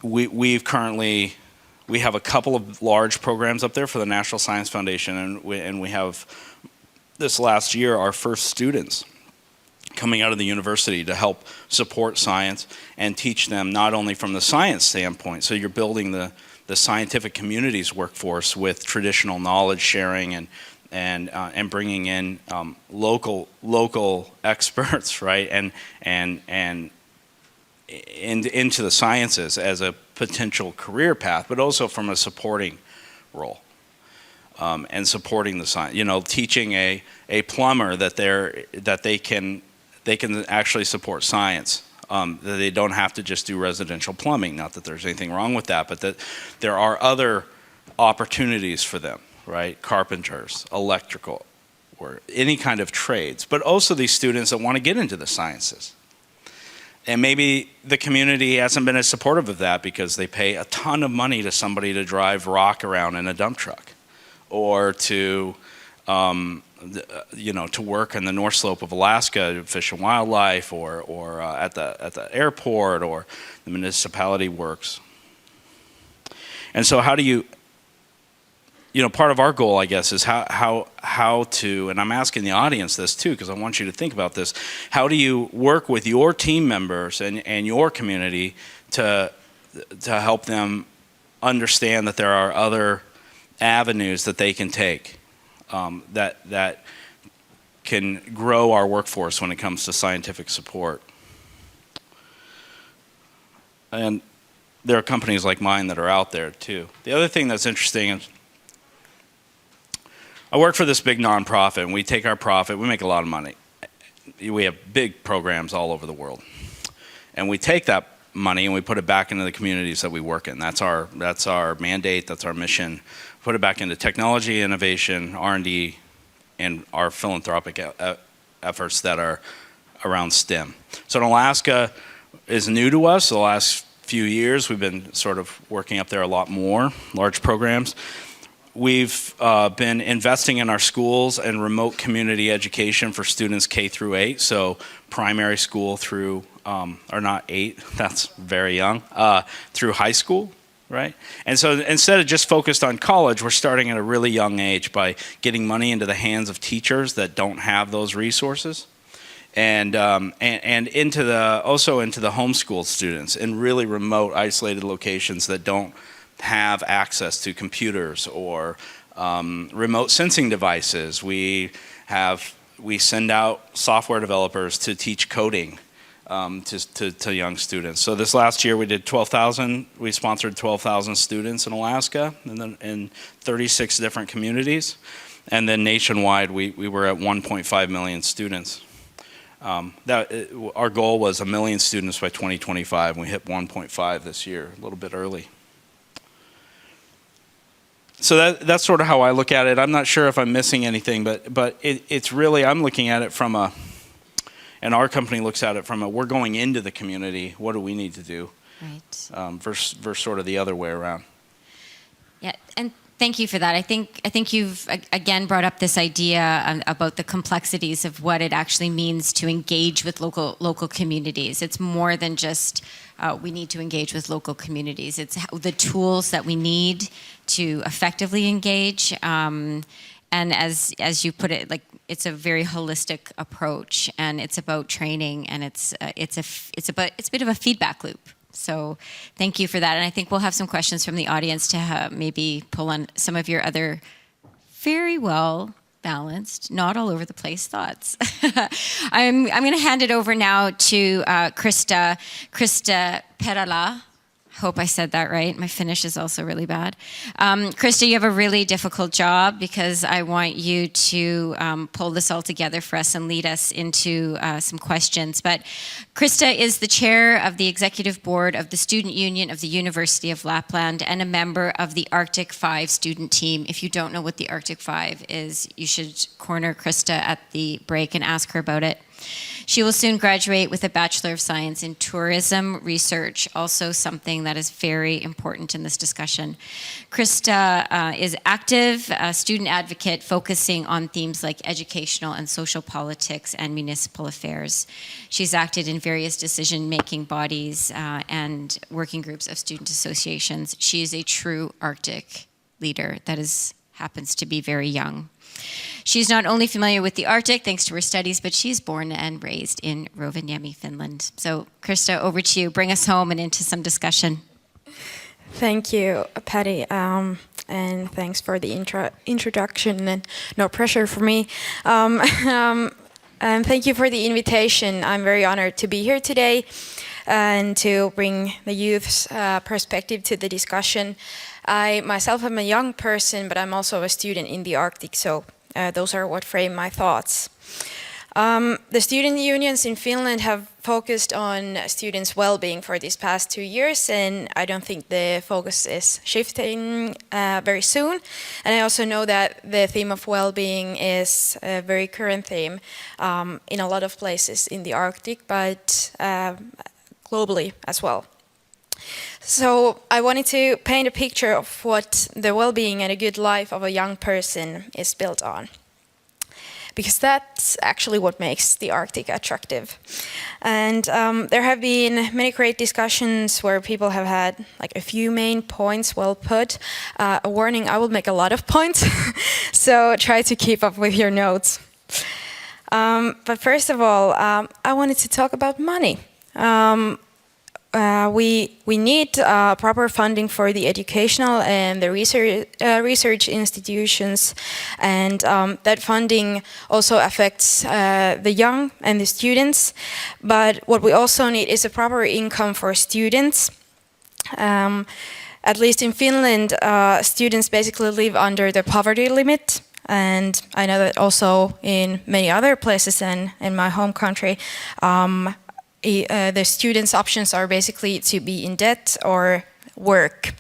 we have a couple of large programs up there for the National Science Foundation, and we have this last year our first students coming out of the university to help support science and teach them not only from the science standpoint, so you're building the scientific community's workforce with traditional knowledge sharing and bringing in local experts, right, and into the sciences as a potential career path, but also from a supporting role, and supporting the science. Teaching a plumber that they can actually support science. That they don't have to just do residential plumbing. Not that there's anything wrong with that, but that there are other opportunities for them, right? Carpenters, electrical, or any kind of trades, but also these students that want to get into the sciences. And maybe the community hasn't been as supportive of that because they pay a ton of money to somebody to drive rock around in a dump truck, or to to work in the North Slope of Alaska, fish and wildlife, or at the airport, or the municipality works. And so how do you part of our goal, I guess, is how to, and I'm asking the audience this too, because I want you to think about this. How do you work with your team members and your community to help them understand that there are other avenues that they can take that can grow our workforce when it comes to scientific support? And there are companies like mine that are out there too. The other thing that's interesting is I work for this big nonprofit, and we take our profit. We make a lot of money. We have big programs all over the world, and we take that money and we put it back into the communities that we work in. That's our mandate. That's our mission. Put it back into technology, innovation, R&D, and our philanthropic efforts that are around STEM. So in Alaska is new to us. The last few years, we've been sort of working up there a lot more, large programs. We've been investing in our schools and remote community education for students K through 8, so primary school through, or not 8, that's very young, through high school, right? And so instead of just focused on college, we're starting at a really young age by getting money into the hands of teachers that don't have those resources, and into the homeschooled students in really remote, isolated locations that don't have access to computers or remote sensing devices. We send out software developers to teach coding to young students. So this last year we sponsored 12,000 students in Alaska in 36 different communities. And then nationwide we were at 1.5 million students. Our goal was 1 million students by 2025, and we hit 1.5 this year, a little bit early. So that's sort of how I look at it. I'm not sure if I'm missing anything, but it's really, I'm looking at it and our company looks at it we're going into the community, what do we need to do? Right. Versus sort of the other way around. Yeah, and thank you for that. I think you've again brought up this idea about the complexities of what it actually means to engage with local communities. It's more than just we need to engage with local communities. It's the tools that we need to effectively engage. And as you put it, like it's a very holistic approach, and it's about training, and it's a bit of a feedback loop. So thank you for that. And I think we'll have some questions from the audience to maybe pull on some of your other very well balanced, not all over the place thoughts. I'm going to hand it over now to Krista Perälä. Hope I said that right. My Finnish is also really bad. Krista, you have a really difficult job because I want you to pull this all together for us and lead us into some questions. But Krista is the chair of the executive board of the Student Union of the University of Lapland and a member of the Arctic 5 student team. If you don't know what the Arctic 5 is, you should corner Krista at the break and ask her about it. She will soon graduate with a Bachelor of Science in Tourism Research, also something that is very important in this discussion. Krista is active student advocate focusing on themes like educational and social politics and municipal affairs. She's acted in various decision-making bodies and working groups of student associations. She is a true Arctic leader that happens to be very young. She's not only familiar with the Arctic thanks to her studies, but she's born and raised in Rovaniemi, Finland. So, Krista, over to you. Bring us home and into some discussion. Thank you, Patti, and thanks for the introduction, and no pressure for me. And thank you for the invitation. I'm very honored to be here today and to bring the youth's perspective to the discussion. I myself am a young person, but I'm also a student in the Arctic, so those are what frame my thoughts. The student unions in Finland have focused on students' well-being for these past 2 years, and I don't think the focus is shifting very soon. And I also know that the theme of well-being is a very current theme in a lot of places in the Arctic, but globally as well. So I wanted to paint a picture of what the well-being and a good life of a young person is built on. because that's actually what makes the Arctic attractive. And there have been many great discussions where people have had like a few main points well put. A warning, I will make a lot of points, so try to keep up with your notes. But first of all, I wanted to talk about money. We need proper funding for the educational and the research institutions, and that funding also affects the young and the students. But what we also need is a proper income for students. At least in Finland, students basically live under the poverty limit. And I know that also in many other places and in my home country, the students' options are basically to be in debt or work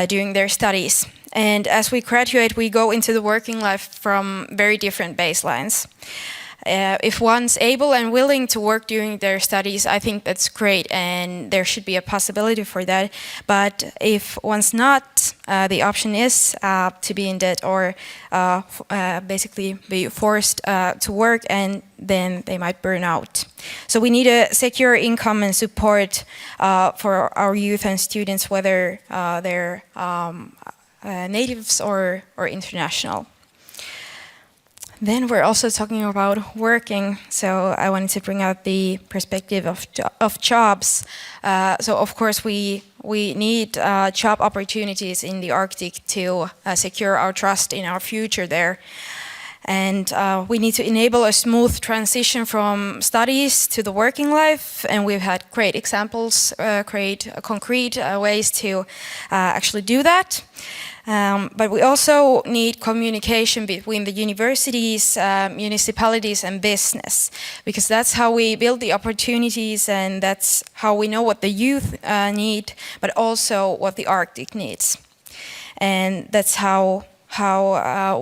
during their studies. And as we graduate, we go into the working life from very different baselines. If one's able and willing to work during their studies, I think that's great, and there should be a possibility for that. But if one's not, the option is to be in debt or basically be forced to work, and then they might burn out. So we need a secure income and support for our youth and students, whether they're natives or international. Then we're also talking about working, so I wanted to bring out the perspective of jobs. So of course we need job opportunities in the Arctic to secure our trust in our future there. And we need to enable a smooth transition from studies to the working life, and we've had great examples, great concrete ways to actually do that. But we also need communication between the universities, municipalities and business, because that's how we build the opportunities, and that's how we know what the youth need, but also what the Arctic needs. And that's how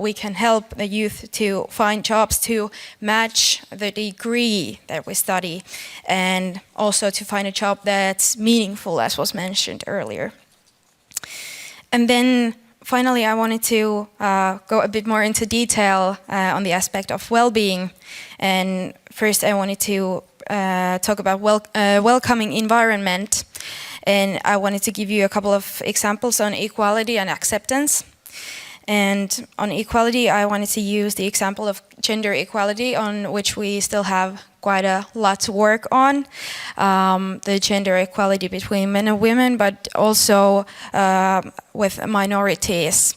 we can help the youth to find jobs to match the degree that we study, and also to find a job that's meaningful, as was mentioned earlier. And then finally, I wanted to go a bit more into detail on the aspect of well-being. And first I wanted to talk about welcoming environment. And I wanted to give you a couple of examples on equality and acceptance. And on equality, I wanted to use the example of gender equality, on which we still have quite a lot to work on. The gender equality between men and women, but also with minorities.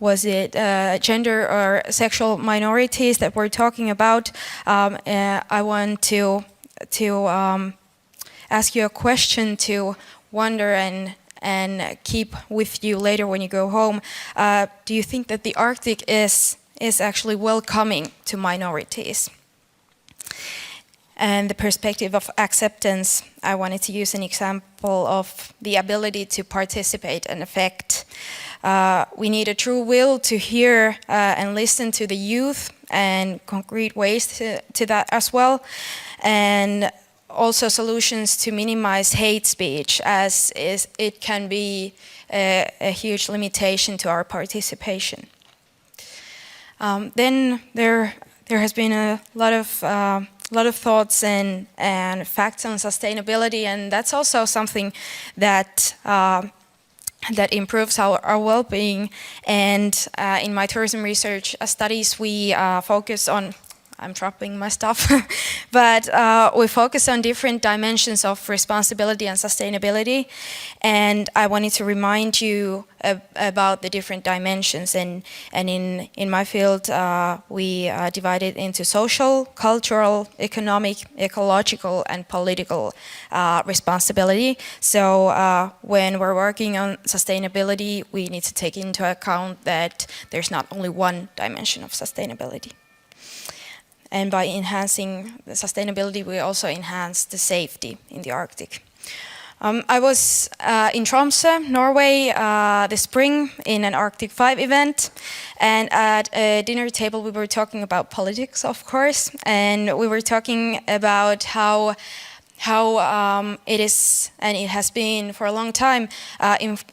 Was it gender or sexual minorities that we're talking about? I want to ask you a question to wonder and keep with you later when you go home. Do you think that the Arctic is actually welcoming to minorities? And the perspective of acceptance, I wanted to use an example of the ability to participate and affect. We need a true will to hear and listen to the youth, and concrete ways to that as well. And also solutions to minimize hate speech, as it can be a huge limitation to our participation. Then there has been a lot of thoughts and facts on sustainability, and that's also something that that improves our well-being. And in my tourism research studies, we focus on, I'm dropping my stuff, but we focus on different dimensions of responsibility and sustainability. And I wanted to remind you about the different dimensions. And in my field, we divide it into social, cultural, economic, ecological, and political responsibility. So when we're working on sustainability, we need to take into account that there's not only one dimension of sustainability. And by enhancing the sustainability, we also enhance the safety in the Arctic. I was in Tromsø, Norway, this spring in an Arctic 5 event, and at a dinner table we were talking about politics, of course, and we were talking about how how it is, and it has been for a long time,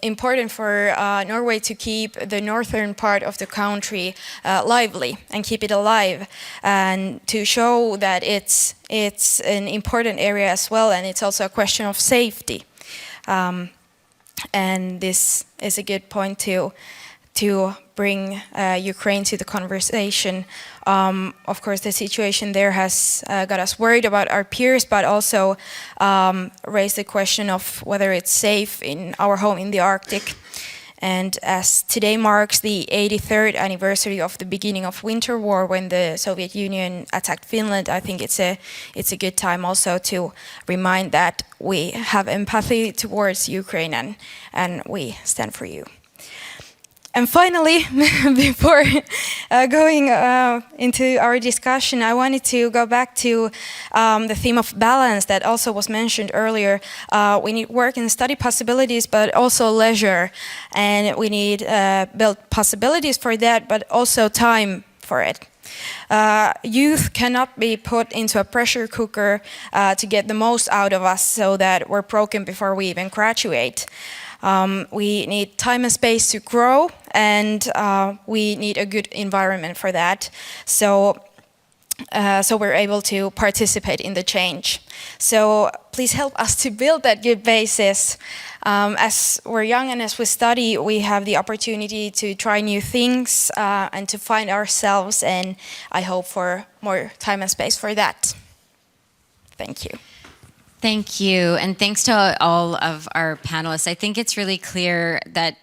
important for Norway to keep the northern part of the country lively and keep it alive, and to show that it's an important area as well, and it's also a question of safety. And this is a good point to bring Ukraine to the conversation. Of course, the situation there has got us worried about our peers, but also raised the question of whether it's safe in our home in the Arctic. And as today marks the 83rd anniversary of the beginning of Winter War, when the Soviet Union attacked Finland, I think it's a good time also to remind that we have empathy towards Ukraine, and we stand for you. And finally, before going into our discussion, I wanted to go back to the theme of balance that also was mentioned earlier. We need work and study possibilities, but also leisure. And we need build possibilities for that, but also time for it. Youth cannot be put into a pressure cooker to get the most out of us so that we're broken before we even graduate. We need time and space to grow, and we need a good environment for that. So we're able to participate in the change. So please help us to build that good basis. As we're young and as we study, we have the opportunity to try new things and to find ourselves, and I hope for more time and space for that. Thank you. Thank you, and thanks to all of our panelists. I think it's really clear that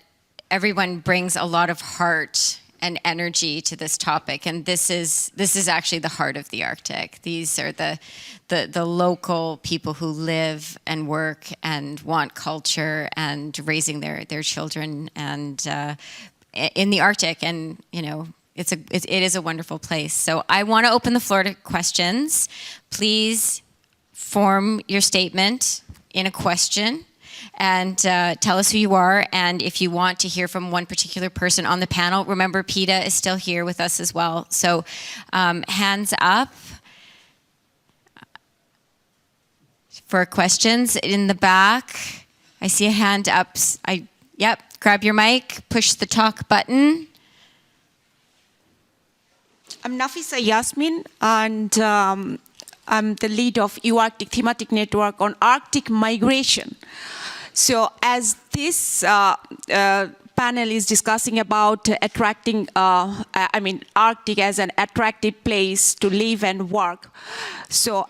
everyone brings a lot of heart and energy to this topic, and this is actually the heart of the Arctic. These are the local people who live and work and want culture and raising their children and in the Arctic, and you know. It is a wonderful place. So I want to open the floor to questions. Please form your statement in a question and tell us who you are, and if you want to hear from one particular person on the panel. Remember, Pita is still here with us as well. So hands up for questions. In the back, I see a hand up. Yep, grab your mic, push the talk button. I'm Nafisa Yasmin, and I'm the lead of EU-Arctic thematic network on Arctic migration. So as this panel is discussing about attracting, Arctic as an attractive place to live and work. So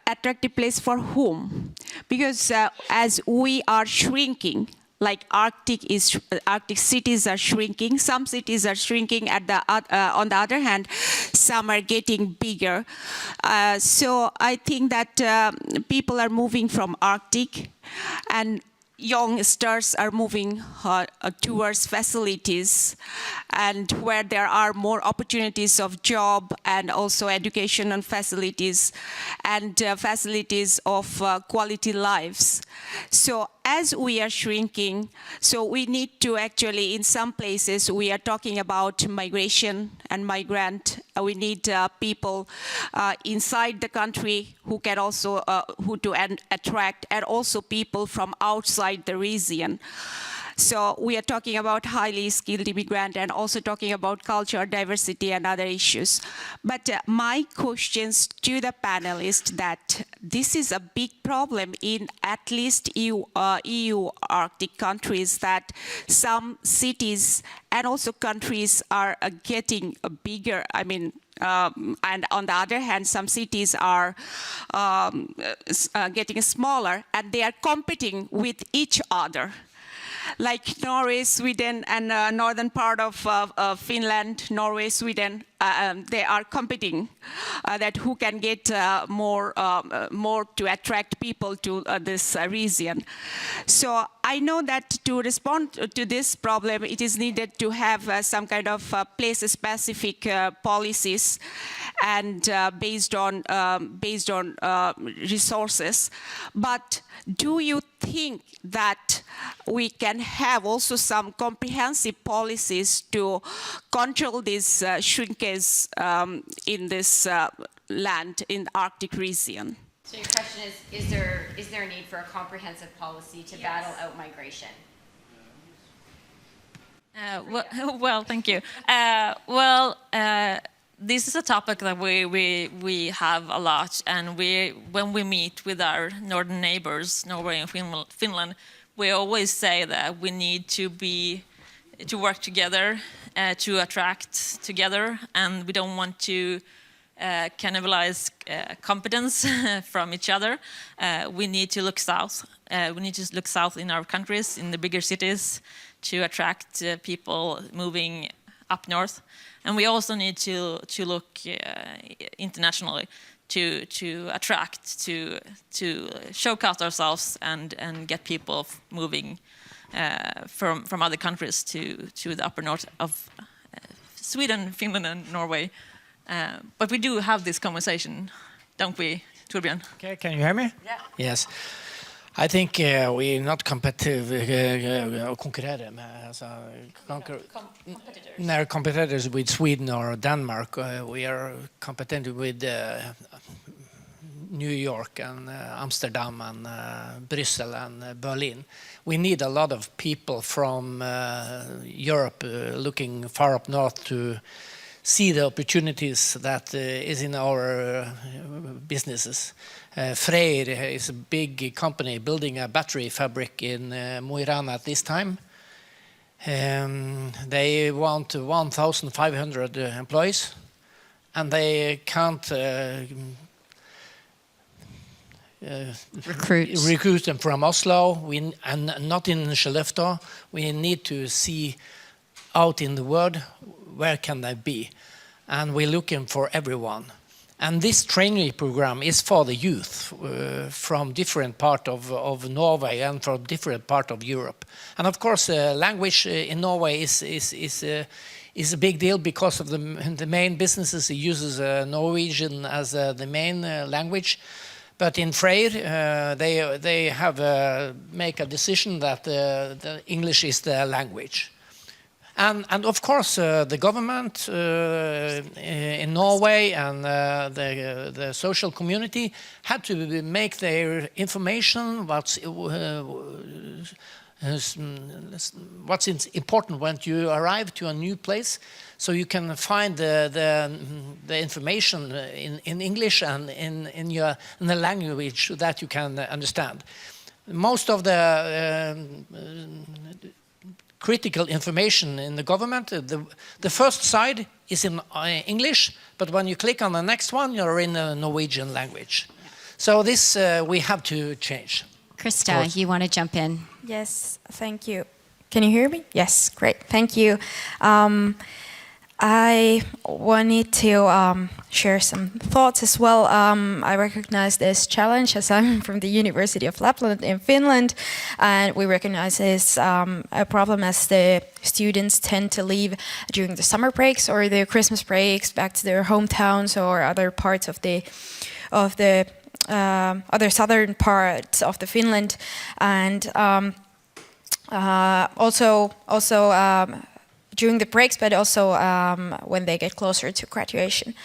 attractive place for whom? Because as we are shrinking, like Arctic cities are shrinking. Some cities are shrinking. On the other hand, some are getting bigger. So I think that people are moving from Arctic, and youngsters are moving towards facilities, and where there are more opportunities of job and also education and facilities of quality lives. So as we are shrinking, so we need to actually, in some places, we are talking about migration and migrant. We need people inside the country who can also attract, and also people from outside the region. So we are talking about highly skilled immigrant and also talking about culture, diversity, and other issues. But my questions to the panelists that this is a big problem in at least EU Arctic countries, that some cities and also countries are getting bigger. And on the other hand, some cities are getting smaller, and they are competing with each other. Like Norway, Sweden, and northern part of Finland, Norway, Sweden, they are competing that who can get more to attract people to this region. So I know that to respond to this problem, it is needed to have some kind of place-specific policies and based on resources. But do you think that we can have also some comprehensive policies to control this shrinkage in this land in the Arctic region? So your question is there a need for a comprehensive policy to battle out migration? Well, thank you. This is a topic that we have a lot, and when we meet with our northern neighbors, Norway and Finland, we always say that we need to work together to attract together, and we don't want to cannibalize competence from each other. We need to look south. We need to look south in our countries, in the bigger cities, to attract people moving up north. And we also need to look internationally to attract, to showcase ourselves and get people moving from other countries to the upper north of Sweden, Finland, and Norway. But we do have this conversation, don't we, Torbjørn? Okay, can you hear me? Yeah. Yes. I think we're not competitive konkurrere med competitors with Sweden or Denmark. We are competitive with New York and Amsterdam and Brussels and Berlin. We need a lot of people from Europe looking far up north to see the opportunities that is in our businesses. Freyr is a big company building a battery fabric in Márjá at this time. They want 1,500 employees, and they can't recruit them from Oslo and not in Skellefteå. We need to see out in the world where can they be, and we're looking for everyone. And this training program is for the youth from different part of Norway and from different part of Europe. And of course, language in Norway is a big deal because of the main businesses uses Norwegian as the main language. But in Freyr, they have make a decision that the English is the language. And of course, the government in Norway and the social community had to make their information what's important when you arrive to a new place, so you can find the information in English and in the language that you can understand. Most of the critical information in the government, the first side is in English, but when you click on the next one, you're in the Norwegian language. So this we have to change. Krista, you want to jump in? Yes, thank you. Can you hear me? Yes, great. Thank you. I wanted to share some thoughts as well. I recognize this challenge as I'm from the University of Lapland in Finland, and we recognize this a problem as the students tend to leave during the summer breaks or the Christmas breaks back to their hometowns or other parts of the other southern parts of the Finland, and also during the breaks, but also when they get closer to graduation.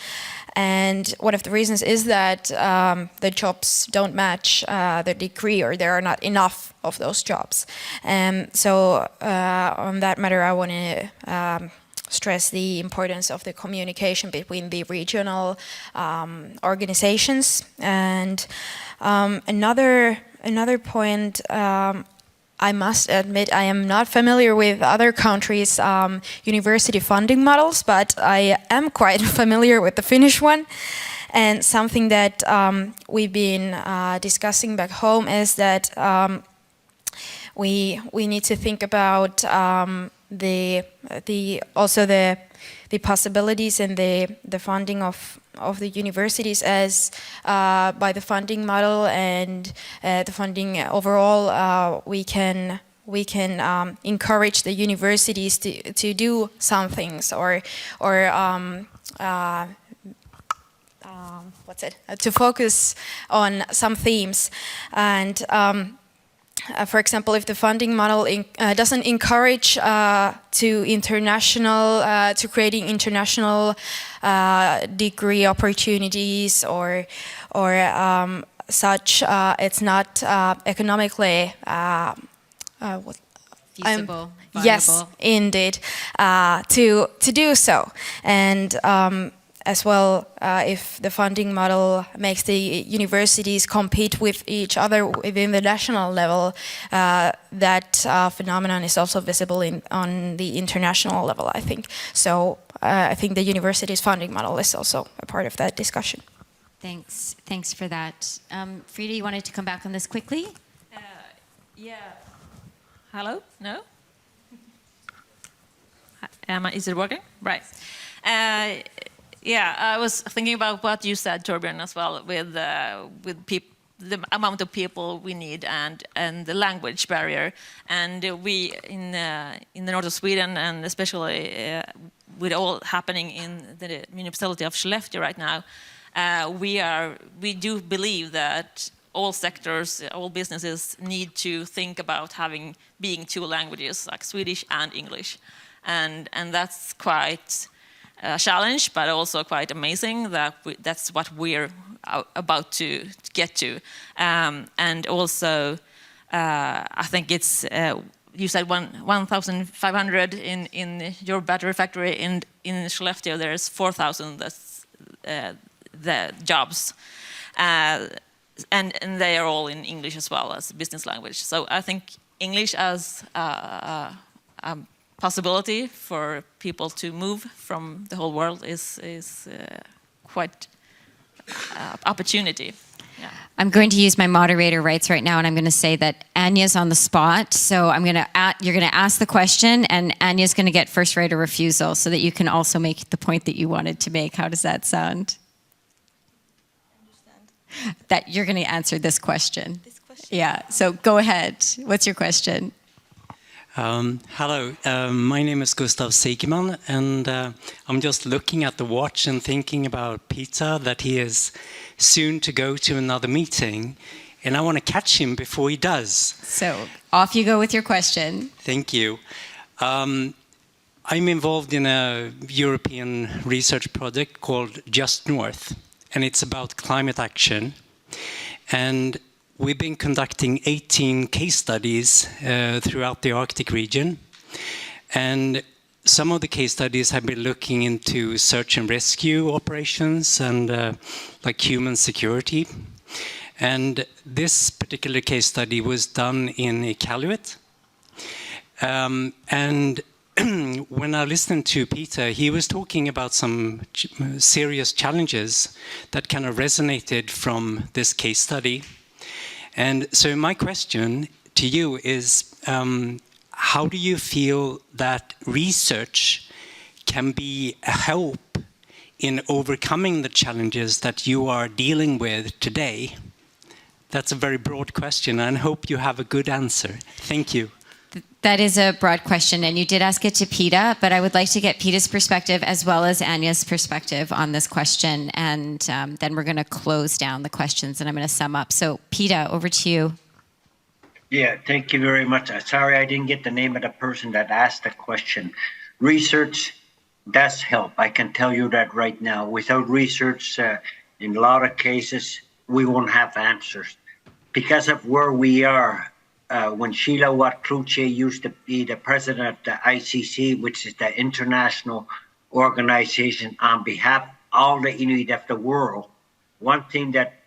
And one of the reasons is that the jobs don't match the degree, or there are not enough of those jobs. So on that matter, I want to stress the importance of the communication between the regional organizations. And another point, I must admit I am not familiar with other countries' university funding models, but I am quite familiar with the Finnish one. And something that we've been discussing back home is that we need to think about the possibilities and the funding of the universities as by the funding model and the funding overall, we can encourage the universities to do some things or to focus on some themes. And for example, if the funding model doesn't encourage to creating international degree opportunities or such, it's not economically Feasible, yes, viable. indeed, to do so. And as well, if the funding model makes the universities compete with each other within the national level, that phenomenon is also visible on the international level, I think. So I think the university's funding model is also a part of that discussion. Thanks for that. Frida, you wanted to come back on this quickly? Yeah. Hello? No? Is it working? Right. Yeah, I was thinking about what you said, Torbjørn, as well, with the amount of people we need and the language barrier. And we in the north of Sweden, and especially with all happening in the municipality of Skellefteå right now, we do believe that all sectors, all businesses need to think about being two languages, like Swedish and English, and that's quite a challenge, but also quite amazing that that's what we're about to get to. And also, I think it's you said 1,500 in your battery factory in Skellefteå. There's 4,000 that's the jobs, and they are all in English as well as business language. So I think English as a possibility for people to move from the whole world is quite opportunity. Yeah. I'm going to use my moderator rights right now, and I'm going to say that Anya's on the spot. So you're going to ask the question, and Anya's going to get first right of refusal, so that you can also make the point that you wanted to make. How does that sound? That you're going to answer this question. Yeah. So go ahead. What's your question? Hello, my name is Gustav Sigman, and I'm just looking at the watch and thinking about Pita, that he is soon to go to another meeting, and I want to catch him before he does. So off you go with your question. Thank you. I'm involved in a European research project called Just North, and it's about climate action. And we've been conducting 18 case studies throughout the Arctic region. And some of the case studies have been looking into search and rescue operations and like human security. And this particular case study was done in Iqaluit. And when I listened to Pita, he was talking about some serious challenges that kind of resonated from this case study. And so my question to you is, how do you feel that research can be a help in overcoming the challenges that you are dealing with today? That's a very broad question, and I hope you have a good answer. Thank you. That is a broad question, and you did ask it to Pita, but I would like to get Pita's perspective as well as Anya's perspective on this question, and then we're going to close down the questions, and I'm going to sum up. So, Pita, over to you. Yeah, thank you very much. Sorry, I didn't get the name of the person that asked the question. Research does help. I can tell you that right now. Without research, in a lot of cases, we won't have answers. Because of where we are, when Sheila Watt-Kluche used to be the president of the ICC, which is the international organization on behalf of all the Inuit of the world, one thing that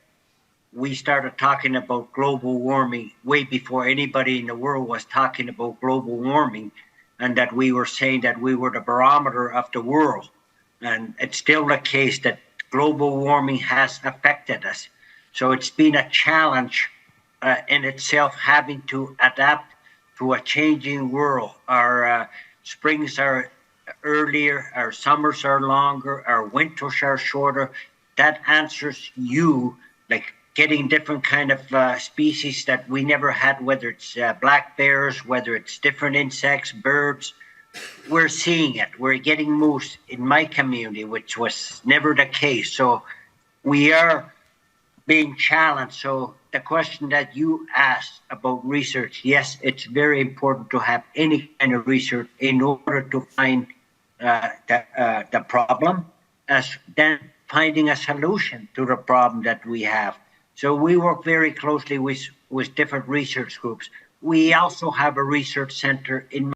we started talking about global warming way before anybody in the world was talking about global warming, and that we were saying that we were the barometer of the world. And it's still the case that global warming has affected us. So it's been a challenge in itself, having to adapt to a changing world. Our springs are earlier, our summers are longer, our winters are shorter. That answers you, like getting different kind of species that we never had, whether it's black bears, whether it's different insects, birds. We're seeing it. We're getting moose in my community, which was never the case. So we are being challenged. So the question that you asked about research, yes, it's very important to have any kind of research in order to find the problem, as then finding a solution to the problem that we have. So we work very closely with different research groups. We also have a research center in